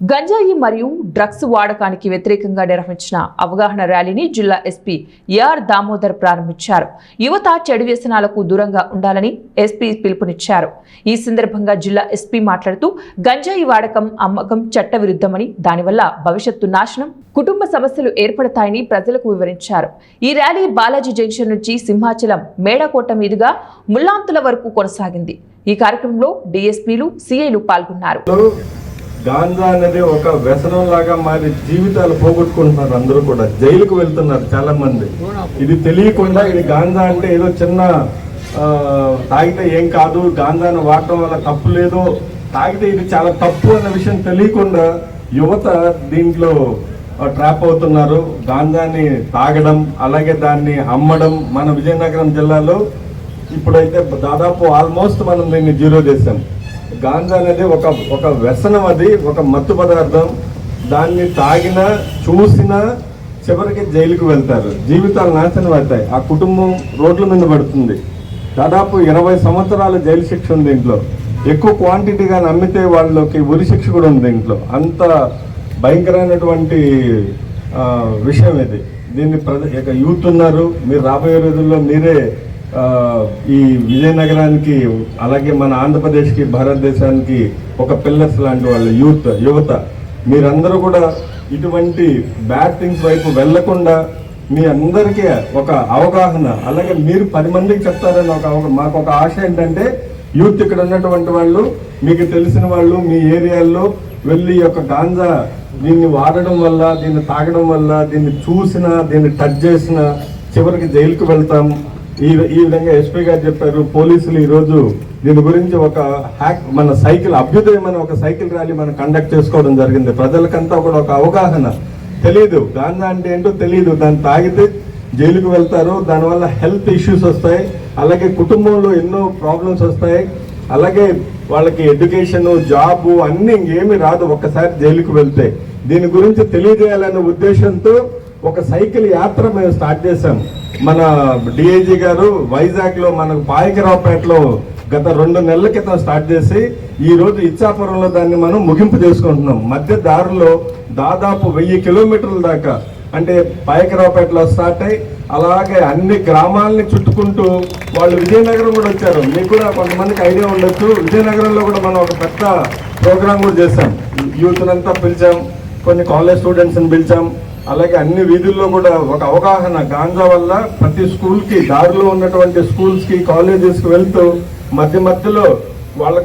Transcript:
గంజాయి మరియు డ్రగ్స్ వాడకానికి వ్యతిరేకంగా నిర్వహించిన అవగాహన ర్యాలీని జిల్లా ఎస్పీ ఏఆర్ దామోదర్ ప్రారంభించారు. యువత చెడు వ్యసనాలకు దూరంగా ఉండాలని ఎస్పీ పిలుపునిచ్చారు. ఈ సందర్భంగా జిల్లా ఎస్పీ మాట్లాడుతూ గంజాయి వాడకం, అమ్మకం చట్టవిరుద్ధమని, దానివల్ల భవిష్యత్తు నాశనం, కుటుంబ సమస్యలు ఏర్పడతాయని ప్రజలకు వివరించారు. ఈ ర్యాలీ బాలాజీ జంక్షన్ నుంచి సింహాచలం మేడకోట మీదుగా ముల్లాంతుల వరకు కొనసాగింది. ఈ కార్యక్రమంలో డీఎస్పీలు, సిఐలు పాల్గొన్నారు. గాంజా అనేది ఒక వ్యసనం లాగా మారి జీవితాలు పోగొట్టుకుంటున్నారు. అందరూ కూడా జైలుకు వెళ్తున్నారు చాలా మంది. ఇది తెలియకుండా ఇది గాంజా అంటే ఏదో చిన్న తాగితే ఏం కాదు, గాంజాను వాడటం వల్ల తప్పు లేదు, తాగితే ఇది చాలా తప్పు అన్న విషయం తెలియకుండా యువత దీంట్లో ట్రాప్ అవుతున్నారు. గాంజాని తాగడం, అలాగే దాన్ని అమ్మడం. మన విజయనగరం జిల్లాలో ఇప్పుడైతే దాదాపు ఆల్మోస్ట్ మనం దీన్ని జీరో చేసాం. గాంజా అనేది ఒక వ్యసనం, అది ఒక మత్తు పదార్థం. దాన్ని తాగినా, చూసినా చివరికి జైలుకు వెళ్తారు, జీవితాలు నాశనం అవుతాయి, ఆ కుటుంబం రోడ్ల మీద పడుతుంది. దాదాపు 20 సంవత్సరాల జైలు శిక్ష ఉంది దీంట్లో. ఎక్కువ క్వాంటిటీగా నమ్మితే వాళ్ళకి ఉరి శిక్ష కూడా ఉంది దీంట్లో. అంత భయంకరమైనటువంటి విషయం ఇది. దీన్ని యూత్ ఉన్నారు, మీరు రాబోయే రోజుల్లో మీరే ఈ విజయనగరానికి, అలాగే మన ఆంధ్రప్రదేశ్కి, భారతదేశానికి ఒక పిల్లర్స్ లాంటి వాళ్ళు యువత. మీరందరూ కూడా ఇటువంటి బ్యాడ్ థింగ్స్ వైపు వెళ్లకుండా మీ అందరికీ ఒక అవగాహన, అలాగే మీరు 10 మందికి చెప్తారని మాకు ఒక ఆశ ఏంటంటే, యూత్ ఇక్కడ ఉన్నటువంటి వాళ్ళు, మీకు తెలిసిన వాళ్ళు మీ ఏరియాల్లో వెళ్ళి ఒక గాంజా దీన్ని వాడడం వల్ల, దీన్ని తాగడం వల్ల, దీన్ని చూసినా, దీన్ని టచ్ చేసినా చివరికి జైలుకు వెళ్తాం. ఈ విధంగా ఎస్పీ గారు చెప్పారు. పోలీసులు ఈరోజు దీని గురించి మన సైకిల్ అభ్యుదయం అనే ఒక సైకిల్ ర్యాలీ మనం కండక్ట్ చేసుకోవడం జరిగింది. ప్రజలకంతా కూడా ఒక అవగాహన. తెలీదు గాంజా అంటే ఏంటో తెలీదు, దాన్ని తాగితే జైలుకు వెళ్తారు, దానివల్ల హెల్త్ ఇష్యూస్ వస్తాయి, అలాగే కుటుంబంలో ఎన్నో ప్రాబ్లమ్స్ వస్తాయి, అలాగే వాళ్ళకి ఎడ్యుకేషన్, జాబు అన్నీ ఇంకేమీ రాదు ఒక్కసారి జైలుకు వెళ్తే. దీని గురించి తెలియజేయాలనే ఉద్దేశంతో ఒక సైకిల్ యాత్ర మేము స్టార్ట్ చేశాం. మన డిఐజీ గారు వైజాగ్లో, మనకు పాయకరావుపేటలో గత 2 నెలల క్రితం స్టార్ట్ చేసి ఈ రోజు ఇచ్చాపురంలో దాన్ని మనం ముగింపు చేసుకుంటున్నాం. మధ్య దారిలో దాదాపు 1000 కిలోమీటర్ల దాకా, అంటే పాయకరావుపేటలో స్టార్ట్ అయ్యి అలాగే అన్ని గ్రామాలని చుట్టుకుంటూ వాళ్ళు విజయనగరం కూడా వచ్చారు. మీకు కూడా కొంతమందికి ఐడియా ఉండొచ్చు, విజయనగరంలో కూడా మనం ఒక పెద్ద ప్రోగ్రామ్ కూడా చేశాం. యూత్నంతా పిలిచాం, కొన్ని కాలేజ్ స్టూడెంట్స్ని పిలిచాం, అలాగే అన్ని వీధుల్లో కూడా ఒక అవగాహన. గాంజా వల్ల ప్రతి స్కూల్కి, దారిలో ఉన్నటువంటి స్కూల్స్కి, కాలేజెస్కి వెళ్తూ మధ్యలో వాళ్ళకి